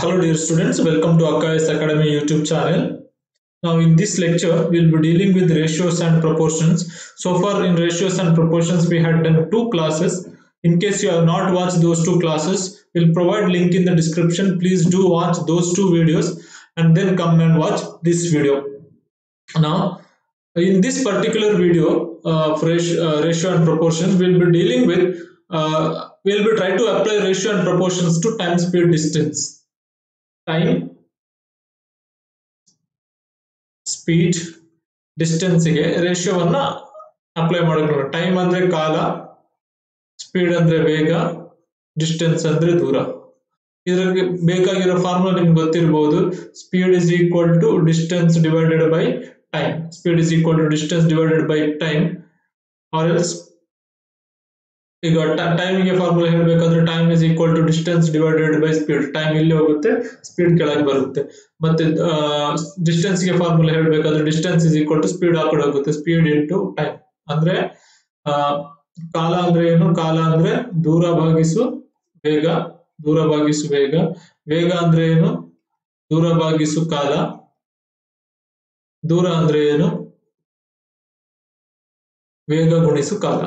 Hello dear students, welcome to Akais Academy YouTube channel. Now in this lecture, we'll be dealing with ratios and proportions. So far in ratios and proportions, we had done two classes. In case you have not watched those two classes, we'll provide link in the description. Please do watch those two videos and then come and watch this video. Now, in this particular video of ratio and proportions, we'll be dealing with, we'll be trying to apply ratio and proportions to time, speed, distance. Time, speed, ಡಿಸ್ಟೆನ್ಸ್ಗೆ ರೇಷಿಯೋವನ್ನ apply ಮಾಡೋಣ. Time ಅಂದ್ರೆ ಕಾಲ, speed ಅಂದ್ರೆ ವೇಗ, distance ಅಂದ್ರೆ ದೂರ. ಇದಕ್ಕೆ ಬೇಕಾಗಿರೋ ಫಾರ್ಮುಲಾ ನಿಮ್ಗೆ ಗೊತ್ತಿರಬಹುದು. Speed is equal to distance divided by time. Speed is equal to distance divided by time. Or else ಈಗ ಟೈಮಿಗೆ ಫಾರ್ಮುಲಾ ಹೇಳಬೇಕಾದ್ರೆ time is equal to distance divided by speed. Time ಇಲ್ಲಿ ಹೋಗುತ್ತೆ, ಸ್ಪೀಡ್ ಕೆಳಗೆ ಬರುತ್ತೆ. ಮತ್ತೆ ಡಿಸ್ಟೆನ್ಸ್ ಗೆ ಫಾರ್ಮುಲಾ ಹೇಳಬೇಕಾದ್ರೆ distance is equal to speed ಆ ಕಡೆ ಹೋಗುತ್ತೆ, ಸ್ಪೀಡ್ ಇಂಟು ಟೈಮ್. ಅಂದ್ರೆ ಕಾಲ ಅಂದ್ರೆ ಏನು? ಕಾಲ ಅಂದ್ರೆ ದೂರ ಭಾಗಿಸು ವೇಗ, ದೂರ ಭಾಗಿಸು ವೇಗ. ವೇಗ ಅಂದ್ರೆ ಏನು? ದೂರ ಭಾಗಿಸು ಕಾಲ. ದೂರ ಅಂದ್ರೆ ಏನು? ವೇಗ ಗುಣಿಸು ಕಾಲ.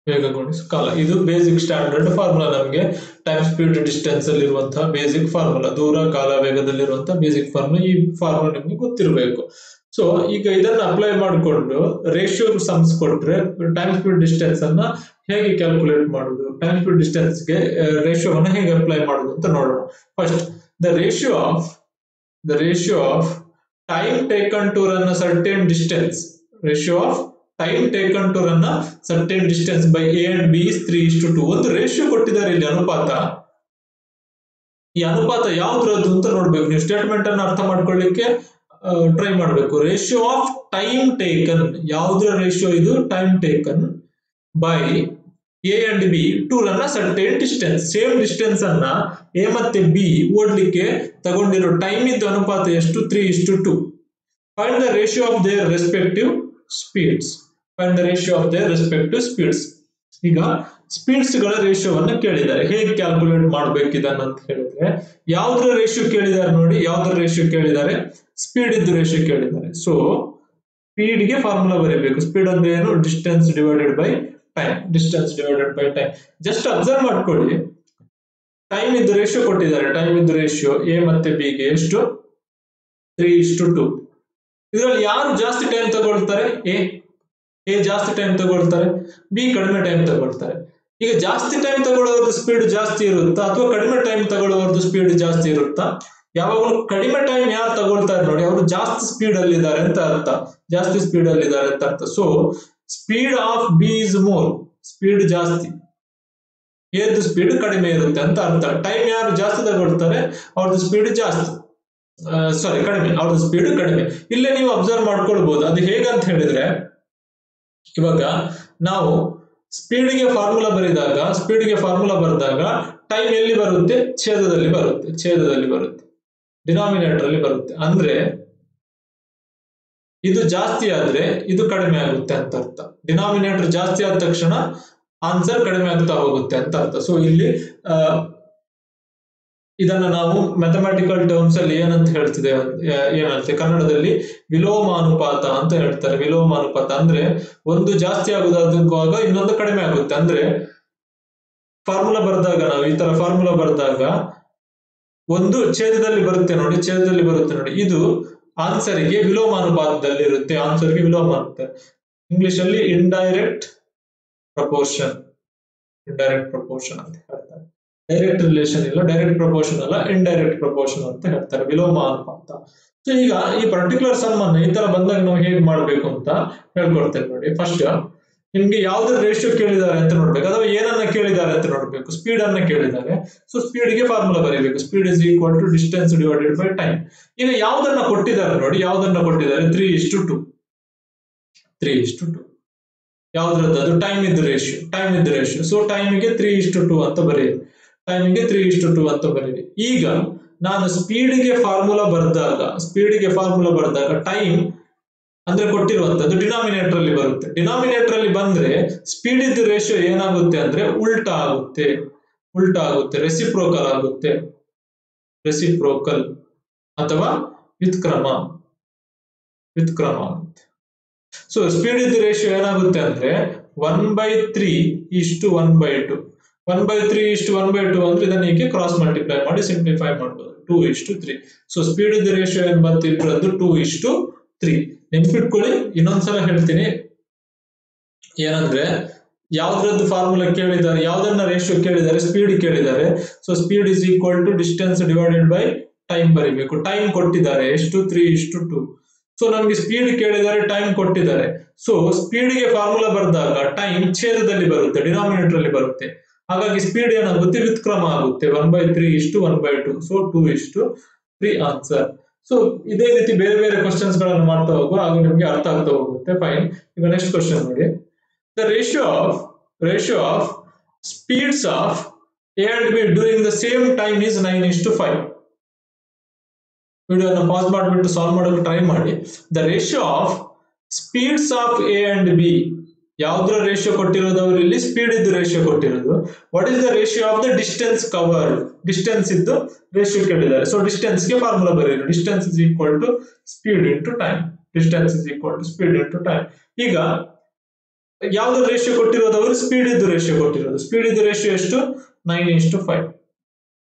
ವೇಗ ಗುಣಿಸು ಕಾಲ. ಇದು ಬೇಸಿಕ್ ಸ್ಟ್ಯಾಂಡರ್ಡ್ ಫಾರ್ಮುಲಾ. ನಮಗೆ ಟೈಮ್, ಸ್ಪೀಡ್, ಡಿಸ್ಟೆನ್ಸ್ ಅಲ್ಲಿ ಇರುವಂತಹ ಬೇಸಿಕ್ ಫಾರ್ಮುಲಾ, ದೂರ ಕಾಲ ವೇಗದಲ್ಲಿರುವಂತಹ ಬೇಸಿಕ್ ಫಾರ್ಮುಲಾ. ಈ ಫಾರ್ಮುಲಾ ನಿಮ್ಗೆ ಗೊತ್ತಿರಬೇಕು. ಸೊ ಈಗ ಇದನ್ನ ಅಪ್ಲೈ ಮಾಡಿಕೊಂಡು ರೇಷಿಯೋ ಸಮ್ಸ್ ಕೊಟ್ರೆ ಟೈಮ್, ಸ್ಪೀಡ್, ಡಿಸ್ಟೆನ್ಸ್ ಅನ್ನ ಹೇಗೆ ಕ್ಯಾಲ್ಕುಲೇಟ್ ಮಾಡುದು, ಟೈಮ್, ಸ್ಪೀಡ್, ಡಿಸ್ಟೆನ್ಸ್ ಗೆ ರೇಷಿಯೋವನ್ನ ಹೇಗೆ ಅಪ್ಲೈ ಮಾಡುದು ಅಂತ ನೋಡೋಣ. First the ratio of time taken to run a certain distance. Ratio of time taken to run a certain distance by A and B is 3:2. ಒಂದು ratio ಕೊಟ್ಟಿದ್ದಾರೆ ಇಲ್ಲಿ, ಅನುಪಾತ. ಈ ಅನುಪಾತ ಯಾವ್ದ್ರದ್ದು ಅಂತ ನೋಡ್ಬೇಕು. ನೀವು ಸ್ಟೇಟ್ಮೆಂಟ್ ಅನ್ನು ಅರ್ಥ ಮಾಡ್ಕೊಳ್ಳಿಕ್ಕೆ ಟ್ರೈ ಮಾಡ್ಬೇಕು. ರೇಷಿಯೋ ಆಫ್ ಟೈಮ್ ಟೇಕನ್, ಯಾವ್ದ್ರ ರೇಷಿಯೋ ಇದು? Time taken by A and B to run a certain distance. Same distance ಅನ್ನ ಎ ಮತ್ತೆ ಬಿ ಓಡ್ಲಿಕ್ಕೆ ತಗೊಂಡಿರೋ ಟೈಮ್ ಇದ್ದ ಅನುಪಾತ ಎಷ್ಟು? 3:2. Find the ratio of their respective speeds. Find the ratio of their respective speeds. ಈಗ speeds ಗಳ ರೇಷಿಯೋವನ್ನು ಕೇಳಿದ್ದಾರೆ. ಹೇಗೆ ಕ್ಯಾಲ್ಕುಲೇಟ್ ಮಾಡ್ಬೇಕು ಇದನ್ನ ಅಂತ ಹೇಳಿದ್ರೆ, ಯಾವ್ದ್ರ ರೇಷಿಯೋ ಕೇಳಿದ್ದಾರೆ ನೋಡಿ. ಯಾವ್ದ್ರ ರೇಷಿಯೋ ಕೇಳಿದ್ದಾರೆ? ಸ್ಪೀಡ್ ಇದ್ದು ರೇಷಿಯೋ ಕೇಳಿದ್ದಾರೆ. ಸೊ ಸ್ಪೀಡ್ ಗೆ ಫಾರ್ಮುಲಾ ಬರೀಬೇಕು. ಸ್ಪೀಡ್ ಅಂದ್ರೆ ಏನು? Distance divided by time. Distance divided by time. Just observe ಮಾಡ್ಕೊಳ್ಳಿ, ಟೈಮ್ ಇದ್ದು ರೇಷಿಯೋ ಕೊಟ್ಟಿದ್ದಾರೆ. ಟೈಮ್ ಇದ್ದು ರೇಷಿಯೋ ಎ ಮತ್ತೆ ಬಿ ಗೆ ಎಷ್ಟು? 3:2. ಇದರಲ್ಲಿ ಯಾರು ಜಾಸ್ತಿ ಟೈಮ್ ತಗೊಳ್ತಾರೆ? ಎ ಜಾಸ್ತಿ ಟೈಮ್ ತಗೊಳ್ತಾರೆ, ಬಿ ಕಡಿಮೆ ಟೈಮ್ ತಗೊಳ್ತಾರೆ. ಈಗ ಜಾಸ್ತಿ ಟೈಮ್ ತಗೊಳ್ಳೋರ್ದು ಸ್ಪೀಡ್ ಜಾಸ್ತಿ ಇರುತ್ತಾ ಅಥವಾ ಕಡಿಮೆ ಟೈಮ್ ತಗೊಳ್ಳೋರ್ದು ಸ್ಪೀಡ್ ಜಾಸ್ತಿ ಇರುತ್ತಾ? ಯಾವಾಗಲೂ ಕಡಿಮೆ ಟೈಮ್ ಯಾರು ತಗೊಳ್ತಾರೆ ನೋಡಿ, ಅವರು ಜಾಸ್ತಿ ಸ್ಪೀಡ್ ಅಲ್ಲಿ ಇದ್ದಾರೆ ಅಂತ ಅರ್ಥ. ಜಾಸ್ತಿ ಸ್ಪೀಡ್ ಅಲ್ಲಿ ಇದ್ದಾರೆ ಅಂತ ಅರ್ಥ. So speed of B is more. Speed ಜಾಸ್ತಿ, ಎದ್ದು ಸ್ಪೀಡ್ ಕಡಿಮೆ ಇರುತ್ತೆ ಅಂತ ಅರ್ಥ. ಟೈಮ್ ಯಾರು ಜಾಸ್ತಿ ತಗೊಳ್ತಾರೆ ಅವ್ರದ್ದು ಸ್ಪೀಡ್ ಜಾಸ್ತಿ, ಸಾರಿ ಕಡಿಮೆ, ಅವ್ರದ್ದು ಸ್ಪೀಡ್ ಕಡಿಮೆ. ಇಲ್ಲೇ ನೀವು ಅಬ್ಸರ್ವ್ ಮಾಡ್ಕೊಳ್ಬಹುದು. ಅದು ಹೇಗಂತ ಹೇಳಿದ್ರೆ, ಇವಾಗ ನಾವು ಸ್ಪೀಡ್ಗೆ ಫಾರ್ಮುಲಾ ಬರೆದಾಗ ಟೈಮ್ ಎಲ್ಲಿ ಬರುತ್ತೆ? ಛೇದದಲ್ಲಿ ಬರುತ್ತೆ, ಡಿನಾಮಿನೇಟರ್ ಅಲ್ಲಿ ಬರುತ್ತೆ. ಅಂದ್ರೆ ಇದು ಜಾಸ್ತಿ ಆದ್ರೆ ಇದು ಕಡಿಮೆ ಆಗುತ್ತೆ ಅಂತ ಅರ್ಥ. ಡಿನಾಮಿನೇಟರ್ ಜಾಸ್ತಿ ಆದ ತಕ್ಷಣ ಆನ್ಸರ್ ಕಡಿಮೆ ಆಗ್ತಾ ಹೋಗುತ್ತೆ ಅಂತ ಅರ್ಥ. ಸೊ ಇಲ್ಲಿ ಇದನ್ನ ನಾವು ಮ್ಯಾಥಮೆಟಿಕಲ್ ಟರ್ಮ್ಸ್ ಅಲ್ಲಿ ಏನಂತೆ ಕನ್ನಡದಲ್ಲಿ ವಿಲೋಮಾನುಪಾತ ಅಂತ ಹೇಳ್ತಾರೆ. ವಿಲೋಮಾನುಪಾತ ಅಂದ್ರೆ ಒಂದು ಜಾಸ್ತಿ ಆಗುವಾಗ ಇನ್ನೊಂದು ಕಡಿಮೆ ಆಗುತ್ತೆ. ಅಂದ್ರೆ ಫಾರ್ಮುಲಾ ಬರೆದಾಗ, ನಾವು ಈ ತರ ಫಾರ್ಮುಲಾ ಬರೆದಾಗ ಒಂದು ಛೇದದಲ್ಲಿ ಬರುತ್ತೆ ನೋಡಿ, ಇದು ಆನ್ಸರ್ಗೆ ವಿಲೋಮಾನುಪಾತದಲ್ಲಿ ಇರುತ್ತೆ. ಆನ್ಸರ್ಗೆ ವಿಲೋಮಾನುಪಾತ, ಇಂಗ್ಲಿಷ್ ಅಲ್ಲಿ ಇಂಡೈರೆಕ್ಟ್ ಪ್ರಪೋರ್ಷನ್ ಅಂತ ಹೇಳ್ತಾರೆ. ಡೈರೆಕ್ಟ್ ರಿಲೇಷನ್ ಇಲ್ಲ, ಡೈರೆಕ್ಟ್ ಪ್ರಪೋರ್ಷನ್ ಅಲ್ಲ, ಇಂಡೈರೆಕ್ಟ್ ಪ್ರಪೋರ್ಷನ್ ಅಂತ ಹೇಳ್ತಾರೆ, ವಿಲೋಮ ಅನುಪಾತ. ಸೊ ಈಗ ಈ ಪರ್ಟಿಕ್ಯುಲರ್ ಸಮ್ ಅನ್ನು ಈ ತರ ಬಂದಾಗ ನಾವು ಹೇಗೆ ಮಾಡ್ಬೇಕು ಅಂತ ಹೇಳ್ಕೊಡ್ತೇವೆ ನೋಡಿ. ಫಸ್ಟ್ ನಿಮ್ಗೆ ಯಾವ್ದ್ರ ರೇಷಿಯೋ ಕೇಳಿದ್ದಾರೆ ಅಂತ ನೋಡ್ಬೇಕು, ಅಥವಾ ಏನನ್ನ ಕೇಳಿದ್ದಾರೆ ಅಂತ ನೋಡ್ಬೇಕು. ಸ್ಪೀಡ್ ಅನ್ನ ಕೇಳಿದ್ದಾರೆ, ಸೊ ಸ್ಪೀಡ್ ಗೆ ಫಾರ್ಮುಲಾ ಬರೀಬೇಕು. Speed is equal to distance divided by time. ಈಗ ಯಾವ್ದನ್ನ ಕೊಟ್ಟಿದ್ದಾರೆ ನೋಡಿ, 3:2. ಯಾವ್ದ್ರದ್ದು? ಅದು ಟೈಮ್ ಇದ್ದ ರೇಷಿಯೋ. ಸೊ ಟೈಮಿಗೆ 3:2 ಅಂತ ಬರೆಯಿರಿ. ಈಗ ನಾನು ಸ್ಪೀಡ್ಗೆ ಫಾರ್ಮುಲಾ ಬರೆದಾಗ ಟೈಮ್ ಅಂದ್ರೆ ಕೊಟ್ಟಿರುವಂತದ್ದು ಡಿನಾಮಿನೇಟರ್ ಅಲ್ಲಿ ಬರುತ್ತೆ. ಡಿನಾಮಿನೇಟರ್ ಅಲ್ಲಿ ಬಂದ್ರೆ ಸ್ಪೀಡ್ ಇದ್ದ ರೇಷಿಯೋ ಏನಾಗುತ್ತೆ ಅಂದ್ರೆ ಉಲ್ಟಾ ಆಗುತ್ತೆ, ರೆಸಿಪ್ರೋಕಲ್ ಆಗುತ್ತೆ. ರೆಸಿಪ್ರೋಕಲ್ ಅಥವಾ ವ್ಯುತ್ಕ್ರಮ ಆಗುತ್ತೆ. ಸೊ ಸ್ಪೀಡ್ ಇದ್ದ ರೇಷಿಯೋ ಏನಾಗುತ್ತೆ ಅಂದ್ರೆ 1/3:1/2. 1/3:1/2 ಅಂದ್ರೆ ಇದನ್ನ ಹೀಗೆ ಕ್ರಾಸ್ ಮಲ್ಟಿಪ್ಲೈ ಮಾಡಿ ಸಿಂಪ್ಲಿಫೈ ಮಾಡಬಹುದು. 2:3. ಸೊ ಸ್ಪೀಡ್ ಇದ್ದ ರೇಷಿಯೋ ಏನ್ ಬಂತು ಇಬ್ಬರದ್ದು 2:3. ನೆನ್ಪಿಟ್ಕೊಳ್ಳಿ, ಇನ್ನೊಂದ್ಸಲ ಹೇಳ್ತೀನಿ ಏನಂದ್ರೆ ಯಾವ್ದ್ರದ್ದು ಫಾರ್ಮುಲಾ ಕೇಳಿದ್ದಾರೆ, ಯಾವ್ದನ್ನ ರೇಷಿಯೋ ಕೇಳಿದ್ದಾರೆ, ಸ್ಪೀಡ್ ಕೇಳಿದ್ದಾರೆ. So speed is equal to distance divided by time ಬರೀಬೇಕು. ಟೈಮ್ ಕೊಟ್ಟಿದ್ದಾರೆ ಎಷ್ಟು 3:2. ಸೊ ನಮ್ಗೆ ಸ್ಪೀಡ್ ಕೇಳಿದ್ದಾರೆ, ಟೈಮ್ ಕೊಟ್ಟಿದ್ದಾರೆ. ಸೊ ಸ್ಪೀಡ್ ಗೆ ಫಾರ್ಮುಲಾ ಬರೆದಾಗ ಟೈಮ್ ಛೇದದಲ್ಲಿ ಬರುತ್ತೆ, ಡಿನಾಮಿನೇಟರ್ ಅಲ್ಲಿ ಬರುತ್ತೆ. ಹಾಗಾಗಿ ಸ್ಪೀಡ್ ಏನಾಗುತ್ತೆ ವ್ಯುತ್ಕ್ರಮ ಆಗುತ್ತೆ 1/3:1/2. So 2:3 answer. ಸೊ ಇದೇ ರೀತಿ ಬೇರೆ ಬೇರೆ ಕ್ವಶನ್ಸ್ ಗಳನ್ನು ಮಾಡ್ತಾ ಹೋಗುವ, ಆಗ ನಿಮ್ಗೆ ಅರ್ಥ ಆಗ್ತಾ ಹೋಗುತ್ತೆ. ಫೈನ್. ಈಗ ನೆಕ್ಸ್ಟ್ ಕ್ವಶನ್ ನೋಡಿ. The ratio of speeds of A and B during the same time is 9:5. ವಿಡಿಯೋನ ಪಾಸ್ ಮಾಡಿಬಿಟ್ಟು ಸಾಲ್ವ್ ಮಾಡೋಕೆ ಟ್ರೈ ಮಾಡಿ. The ratio of speeds of A and B, ಯಾವ್ದ್ರ ರೇಷಿಯೋ ಕೊಟ್ಟಿರೋದು ಅವರು ಇಲ್ಲಿ ಸ್ಪೀಡ್ ಇದ್ದು ರೇಷಿಯೋ ಕೊಟ್ಟಿರೋದು. What is the ratio of the distance covered, distance ಇದ್ದು ರೇಷಿಯೋ ಕೇಳಿದ್ದಾರೆ. ಸೊ ಡಿಸ್ಟೆನ್ಸ್ ಗೆ ಫಾರ್ಮುಲಾ ಬರೆಯಿರಿ. Distance is equal to speed into time. Distance is equal to speed into time. ಈಗ ಯಾವ್ದು ರೇಷಿಯೋ ಕೊಟ್ಟಿರೋದು ಅವರು ಸ್ಪೀಡ್ ಇದ್ದು ರೇಷಿಯೋ ಕೊಟ್ಟಿರೋದು. ಸ್ಪೀಡ್ ಇದ್ದು ರೇಷಿಯೋ ಎಷ್ಟು 9:5.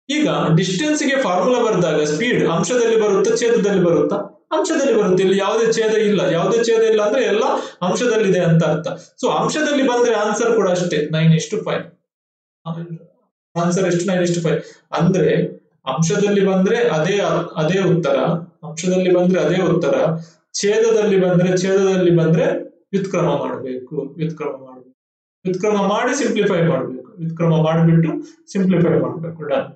ಈಗ ಡಿಸ್ಟೆನ್ಸ್ ಗೆ ಫಾರ್ಮುಲಾ ಬರೆದಾಗ ಸ್ಪೀಡ್ ಅಂಶದಲ್ಲಿ ಬರುತ್ತಾ ಛೇದದಲ್ಲಿ ಬರುತ್ತಾ? ಅಂಶದಲ್ಲಿ ಬರುತ್ತೆ. ಇಲ್ಲಿ ಯಾವುದೇ ಛೇದ ಇಲ್ಲ. ಯಾವುದೇ ಛೇದ ಇಲ್ಲ ಅಂದ್ರೆ ಎಲ್ಲ ಅಂಶದಲ್ಲಿದೆ ಅಂತ ಅರ್ಥ. ಸೊ ಅಂಶದಲ್ಲಿ ಬಂದ್ರೆ ಆನ್ಸರ್ ಕೂಡ ಅಷ್ಟೇ 9:5. ಆನ್ಸರ್ ಎಷ್ಟು 9:5 ಅಂದ್ರೆ ಅಂಶದಲ್ಲಿ ಬಂದ್ರೆ ಅದೇ ಉತ್ತರ. ಅಂಶದಲ್ಲಿ ಬಂದ್ರೆ ಅದೇ ಉತ್ತರ. ಛೇದದಲ್ಲಿ ಬಂದ್ರೆ ವ್ಯುತ್ಕ್ರಮ ಮಾಡಬೇಕು. ವ್ಯುತ್ಕ್ರಮ ಮಾಡಿ ಸಿಂಪ್ಲಿಫೈ ಮಾಡಬೇಕು. ವ್ಯುತ್ಕ್ರಮ ಮಾಡಿಬಿಟ್ಟು ಸಿಂಪ್ಲಿಫೈ ಮಾಡಬೇಕು. ಡನ್.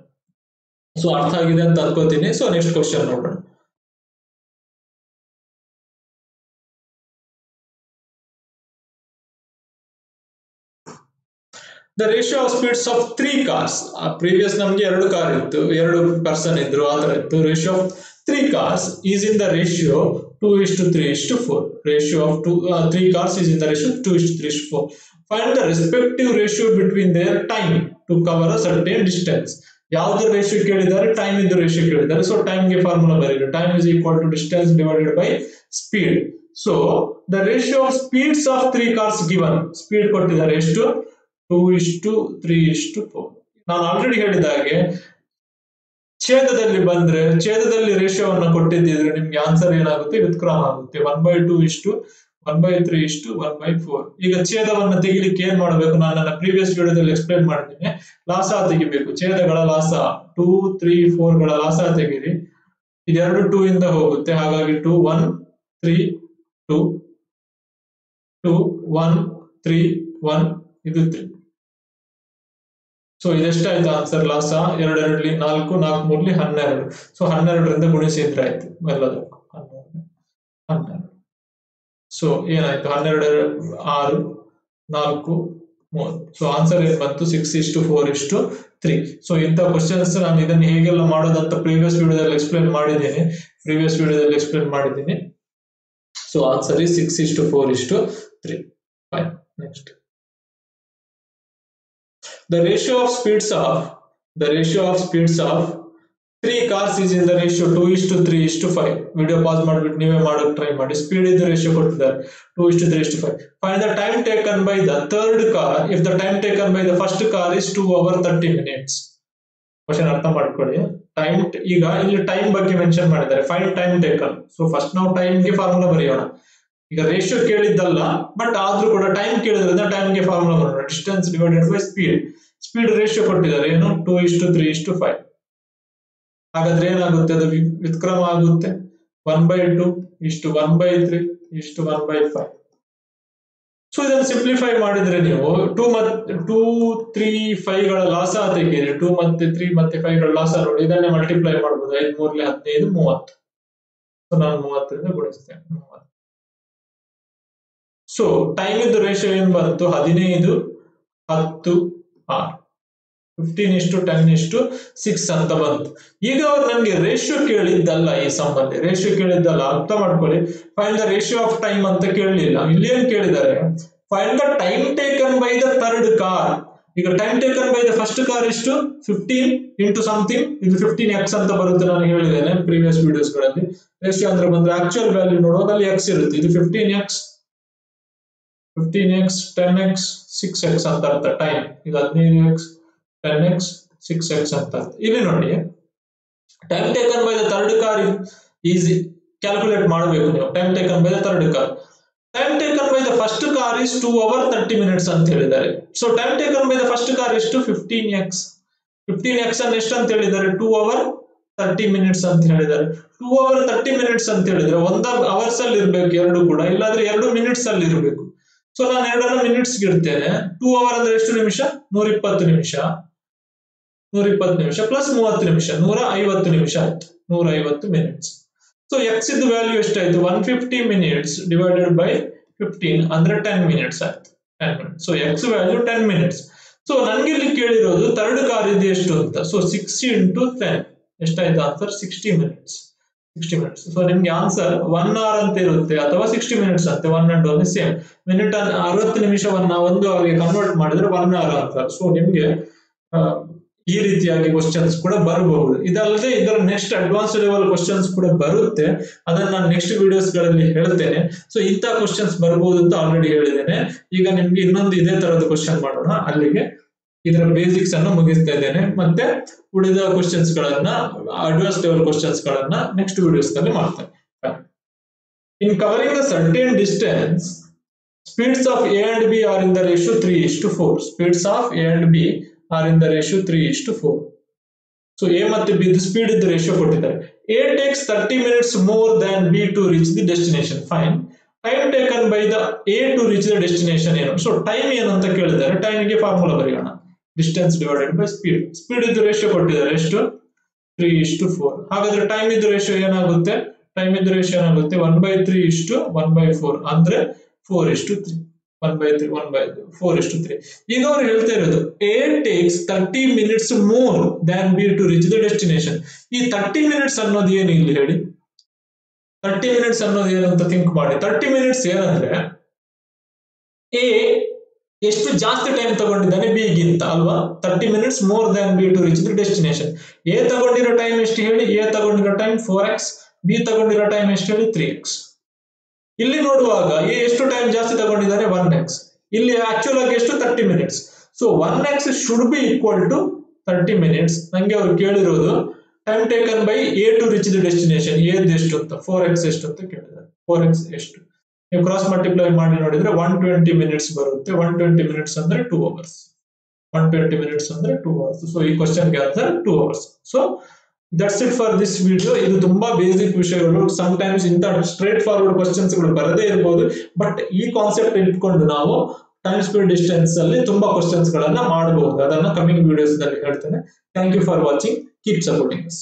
ಸೊ ಅರ್ಥ ಆಗಿದೆ ಅಂತ ಅನ್ಕೋತೀನಿ. ಸೊ ನೆಕ್ಸ್ಟ್ ಕ್ವಶನ್ ನೋಡೋಣ. The ratio of speeds of 3 cars. Previous ನಮ್ಗೆ 2 ಕಾರ್ ಇತ್ತು, 2 ಪರ್ಸನ್ ಇದ್ರು, ಆ ತರ ಇತ್ತು. Ratio of 3 cars is in the ratio 2:3:4. Ratio of 3 cars is in the ratio 2:3:4. Find the respective ratio between their time to cover a certain distance. ಯಾವ್ದು ratio ಕೇಳಿದ್ದಾರೆ? Time ಇದ್ದು ratio ಕೇಳಿದ್ದಾರೆ. So time ಗೆ formula ಬರೀರಿ. Time is equal to distance divided by speed. So the ratio of speeds of 3 cars given. Speed ಕೊಟ್ಟಿದ್ದಾರೆ ಎಷ್ಟು 2:3:4. ನಾನು already ಹೇಳಿದ ಹಾಗೆ ಛೇದದಲ್ಲಿ ರೇಷಿಯೋವನ್ನು ಕೊಟ್ಟಿದ್ದಿದ್ರೆ ನಿಮ್ಗೆ ಆನ್ಸರ್ ಏನಾಗುತ್ತೆ ವ್ಯುತ್ಕ್ರಮ ಆಗುತ್ತೆ 1/2:1/3:1/4. ಈಗ ಛೇದವನ್ನು ತೆಗಿಲಿಕ್ಕೆ ಏನ್ ಮಾಡಬೇಕು? ನಾನು ನನ್ನ ಪ್ರೀವಿಯಸ್ ವಿಡಿಯೋದಲ್ಲಿ ಎಕ್ಸ್ಪ್ಲೇನ್ ಮಾಡಿದ್ದೀನಿ. ಲಾಸ ತೆಗಿಬೇಕು. ಛೇದಗಳ ಲಾಸ 2, 3, 4 ಗಳ ಲಾಸ ತೆಗಿರಿ. ಇದೆರಡು 2 ಇಂದ ಹೋಗುತ್ತೆ. ಹಾಗಾಗಿ 2, 1, 3, 2, 2, 1, 3, 1, ಇದು 3. ಸೊ ಇದೆಷ್ಟಾಯ್ತು ಆನ್ಸರ್? ಲಾಸ 2, 2 4, 4 3 12. ಸೊ 12ರಿಂದ ಗುಣಿಸಿದ್ರೆ ಆಯ್ತು ಎಲ್ಲದಕ್ಕೂ 12. ಸೊ ಏನಾಯ್ತು? 12 6 4 3. ಸೊ ಆನ್ಸರ್ ಏನ್ ಬಂತು? 6:4:3. ಸೊ ಇಂಥ ಕ್ವಶನ್ಸ್ ನಾನು ಇದನ್ನ ಹೇಗೆಲ್ಲ ಮಾಡೋದಂತ ಪ್ರೀವಿಯಸ್ ವಿಡಿಯೋದಲ್ಲಿ ಎಕ್ಸ್ಪ್ಲೇನ್ ಮಾಡಿದ್ದೀನಿ. So answer is 6:4:3. Fine. Next. The ratio of speeds of 3 cars is in the ratio 2:3:5. Video pause ಮಾಡಿಬಿಟ್ಟು ನೀವೇ ಮಾಡೋಕೆ ಟ್ರೈ ಮಾಡಿ. ಸ್ಪೀಡ್ ಇದ್ದು ರೇಷಿಯೋ ಕೊಟ್ಟಿದ್ದಾರೆ 2:3:5. Find the time taken by the third car if the time taken by the first car is 2 hours 30 minutes. Question ಅರ್ಥ ಮಾಡ್ಕೊಳ್ಳಿ. Time ಈಗ ಇಲ್ಲಿ ಟೈಮ್ ಬಗ್ಗೆ ಮೆನ್ಷನ್ ಮಾಡಿದ್ದಾರೆ. Find time taken. So first ನಾವು ಟೈಮ್ ಗೆ ಫಾರ್ಮುಲಾ ಬರೆಯೋಣ. ಈಗ ರೇಷಿಯೋ ಕೇಳಿದ್ದಲ್ಲ, ಬಟ್ ಆದ್ರೂ ಕೂಡ ಟೈಮ್ ಕೇಳಿದ್ರಿಂದ ಟೈಮ್ ಗೆ ಫಾರ್ಮುಲಾ ಬರೋಣ. Distance divided by speed. Speed ratio ಕೊಟ್ಟಿದ್ದಾರೆ ಏನು 2:3:5. ಹಾಗಾದ್ರೆ ಏನಾಗುತ್ತೆ? ಅದು ವ್ಯುತ್ಕ್ರಮ ಆಗುತ್ತೆ 1/2:1/3:1/5. ಸೊ ಇದನ್ನು ಸಿಂಪ್ಲಿಫೈ ಮಾಡಿದ್ರೆ ನೀವು 2, 3, 5 ಗಳ ಲಾಸ ತೆಗೀರಿ. 2 ಮತ್ತೆ 3 ಮತ್ತೆ 5 ಗಳ ಲಾಸ ನೋಡಿ. ಇದನ್ನೇ ಮಲ್ಟಿಪ್ಲೈ ಮಾಡಬಹುದು. 5 3 15 30. ಸೊ ನಾನು 30ರಿಂದ ಗುಣಿಸ್ತೇನೆ 30. ಸೊ ಟೈಮ್ ಇದ್ದು ರೇಷಿಯೋ ಏನ್ ಬಂತು? 15 10 6. 15:10:6 ಅಂತ ಬಂತು. ಈಗ ಅವ್ರು ನನಗೆ ರೇಷಿಯೋ ಕೇಳಿದ್ದಲ್ಲ. ಈ ಸಂಬಂಧ ರೇಷಿಯೋ ಕೇಳಿದ್ದಲ್ಲ, ಅರ್ಥ ಮಾಡ್ಕೊಳ್ಳಿ. Find the ratio of time ಅಂತ ಕೇಳಲಿಲ್ಲ. ಇಲ್ಲಿ ಏನ್ ಕೇಳಿದ್ದಾರೆ? Find the time taken by the third car. ಈಗ time taken by the first car ಎಷ್ಟು 15 ಇಂಟು ಸಮಥಿಂಗ್, ಇದು 15x ಅಂತ ಬರುತ್ತೆ, ನಾನು ಹೇಳಿದ್ದೇನೆ ಪ್ರೀವಿಯಸ್ ವಿಡಿಯೋಸ್ ಗಳಲ್ಲಿ. ರೇಷಿಯೋ ಅಂದ್ರೆ ಬಂದ್ರೆ ಆಕ್ಚುಯಲ್ ವ್ಯಾಲ್ಯೂ ನೋಡುವಾಗ ಅಲ್ಲಿ x ಇರುತ್ತೆ. ಇದು 15x 10x 6x ಅಂತ ಅರ್ಥ ಟೈಮ್. ಇದು 15x 10x 6x ಅಂತ ಅರ್ಥ. ಇಲ್ಲಿ ನೋಡಿ time taken by the third car easy calculate ಮಾಡಬೇಕು ನೀವು. Time taken by the third car, time taken by the first car is 2 hours 30 minutes ಅಂತ ಹೇಳಿದ್ದಾರೆ. So time taken by the first car ಎಷ್ಟು 15x ಅನ್ನು ಎಷ್ಟು ಅಂತ ಹೇಳಿದ್ದಾರೆ 2 hours 30 minutes ಅಂತ ಹೇಳಿದ್ದಾರೆ. 2 hours 30 minutes ಅಂತ ಹೇಳಿದ್ರೆ 1 hours ಅಲ್ಲಿ ಇರಬೇಕು ಎರಡು ಕೂಡ, ಇಲ್ಲಾಂದ್ರೆ 2 minutes ಅಲ್ಲಿ ಇರಬೇಕು. ಸೊ ನಾನು ಎರಡನ್ನ ಮಿನಿಟ್ಸ್ ಇಡ್ತೇನೆ. 2 hours ಅಂದ್ರೆ ಎಷ್ಟು ನಿಮಿಷ 120 ನಿಮಿಷ ಪ್ಲಸ್ 30 ನಿಮಿಷ 150 ನಿಮಿಷ ಆಯ್ತು, 150 minutes. ಸೊ ಎಕ್ಸ್ ಇದ್ದು ವ್ಯಾಲ್ಯೂ ಎಷ್ಟಾಯ್ತು 150 minutes ಡಿವೈಡೆಡ್ ಬೈ 15 ಅಂದ್ರೆ 10 minutes ಆಯ್ತು, 10 minutes. So X value 10 minutes. So ನನ್ಗೆ ಇಲ್ಲಿ ಕೇಳಿರೋದು ಥರ್ಡ್ ಕಾರ್ ಇದು ಎಷ್ಟು ಅಂತ. ಸೊ 60 into 10 ಎಷ್ಟಾಯ್ತು ಆನ್ಸರ್ 60 minutes. ಸೊ ನಿಮ್ಗೆ ಆನ್ಸರ್ 1 hour ಅಂತ ಇರುತ್ತೆ ಅಥವಾ 60 minutes ಅಂತೆ, 1 and 1 same. Minute 60 ನಿಮಿಷವನ್ನ 1 hour convert ಮಾಡಿದ್ರೆ 1 hour ಆನ್ಸರ್. ಸೊ ನಿಮ್ಗೆ ಈ ರೀತಿಯಾಗಿ ಕ್ವಶನ್ಸ್ ಕೂಡ ಬರಬಹುದು. ಇದಲ್ಲದೆ ಇದರ ನೆಕ್ಸ್ಟ್ ಅಡ್ವಾನ್ಸ್ ಲೆವೆಲ್ ಕ್ವಶನ್ಸ್ ಕೂಡ ಬರುತ್ತೆ, ಅದನ್ನ ನಾನು ನೆಕ್ಸ್ಟ್ ವಿಡಿಯೋಸ್ ಗಳಲ್ಲಿ ಹೇಳ್ತೇನೆ. ಸೊ ಇಂಥ ಕ್ವಶನ್ಸ್ ಬರಬಹುದು ಅಂತ ಆಲ್ರೆಡಿ ಹೇಳಿದ್ದೇನೆ. ಈಗ ನಿಮ್ಗೆ ಇನ್ನೊಂದು ಇದೇ ತರದ ಕ್ವಶನ್ ಮಾಡೋಣ. ಅಲ್ಲಿಗೆ ಇದರ ಬೇಸಿಕ್ಸ್ ಅನ್ನು ಮುಗಿಸ್ತಾ ಇದ್ದೇನೆ. ಮತ್ತೆ ಉಳಿದ ಕ್ವಶನ್ಸ್ ಗಳನ್ನ ಅಡ್ವಾನ್ಸ್ ಲೆವೆಲ್ ಕ್ವಶನ್ಸ್ ಗಳನ್ನ ನೆಕ್ಸ್ಟ್ ವಿಡಿಯೋಸ್ ನಲ್ಲಿ ಮಾಡ್ತೇನೆ. In covering a certain distance, speeds of A and B are in the ratio 3:4. Speeds of A and B are in the ratio 3:4. So A ಮತ್ತೆ B speed ಇದ್ದ ratio ಕೊಟ್ಟಿದ್ದಾರೆ. A takes 30 minutes more than B to reach the destination. Find time taken by the A to reach the destination ಏನು. So time ಏನು ಅಂತ ಕೇಳಿದ್ದಾರೆ. ಟೈಮ್ಗೆ formula ಬರೆಯೋಣ, distance divided by speed. Speed ಇದ್ದು ratio ಕೊಟ್ಟಿದ್ದಾರೆ ಎಷ್ಟು 3:4. ಹಾಗಾದ್ರೆ ಟೈಮ್ ಇದ್ದು ರೇಷಿಯೋ ಏನಾಗುತ್ತೆ 1/3:1/4 ಅಂದ್ರೆ 4:3. 4:3. ಈಗ ಅವ್ರು ಹೇಳ್ತಾ ಇರೋದು A takes 30 minutes more than B to reach the destination. ಈ 30 minutes ಅನ್ನೋದು ಏನು ಇಲ್ಲಿ ಹೇಳಿ, 30 minutes ಅನ್ನೋದು ಏನು ಅಂತ ಥಿಂಕ್ ಮಾಡಿ. 30 minutes ಏನಂದ್ರೆ ಎ ಎಷ್ಟು ಜಾಸ್ತಿ ಟೈಮ್ ತಗೊಂಡಿದ್ದಾನೆ ಬಿ ಗಿಂತ ಅಲ್ವಾ. 30 minutes more than B to reach the destination. A ತಗೊಂಡಿರೋ ಟೈಮ್ ಎಷ್ಟು ಹೇಳಿ, ಎ ತಗೊಂಡಿರೋ ಟೈಮ್ 4x, ಬಿ ತಗೊಂಡಿರೋ ಟೈಮ್ ಎಷ್ಟು ಹೇಳಿ 3x. ಇಲ್ಲಿ ನೋಡುವಾಗ ಎ ಎಷ್ಟು ಟೈಮ್ ಜಾಸ್ತಿ ತಗೊಂಡಿದ್ದಾರೆ 1x, ಇಲ್ಲಿ ಆಕ್ಚುಲ್ ಆಗಿ ಎಷ್ಟು 30 minutes. So 1x should be equal to 30 minutes. ನಂಗೆ ಅವ್ರು ಕೇಳಿರೋದು time taken by A to reach the destination ಎದ್ ಎಷ್ಟು ಅಂತ, 4x ಎಷ್ಟು ಅಂತ ಕೇಳಿದ್ದಾರೆ. 4x ಎಷ್ಟು ನೀವು ಕ್ರಾಸ್ ಮಲ್ಟಿಪ್ಲೈ ಮಾಡಿ ನೋಡಿದ್ರೆ 120 minutes ಬರುತ್ತೆ. 120 minutes ಅಂದ್ರೆ 2 hours. 120 minutes ಅಂದ್ರೆ 2 hours. ಸೊ ಈ ಕ್ವಶನ್ಗೆ answer 2 hours. So that's it for this video. ಇದು ತುಂಬಾ ಬೇಸಿಕ್ ವಿಷಯಗಳು. ಸಮ್ ಟೈಮ್ಸ್ ಇಂಥ ಸ್ಟ್ರೇಟ್ ಫಾರ್ವರ್ಡ್ ಕ್ವಶನ್ಸ್ ಗಳು ಬರದೇ ಇರಬಹುದು, ಬಟ್ ಈ ಕಾನ್ಸೆಪ್ಟ್ ಇಟ್ಕೊಂಡು ನಾವು ಟೈಮ್ ಸ್ಪೀಡ್ ಡಿಸ್ಟೆನ್ಸ್ ಅಲ್ಲಿ ತುಂಬಾ ಕ್ವಶನ್ಸ್ ಗಳನ್ನ ಮಾಡಬಹುದು. ಅದನ್ನ ಕಮಿಂಗ್ ವಿಡಿಯೋಸ್ ನಲ್ಲಿ ಹೇಳ್ತೇನೆ. Thank you for watching. Keep supporting us.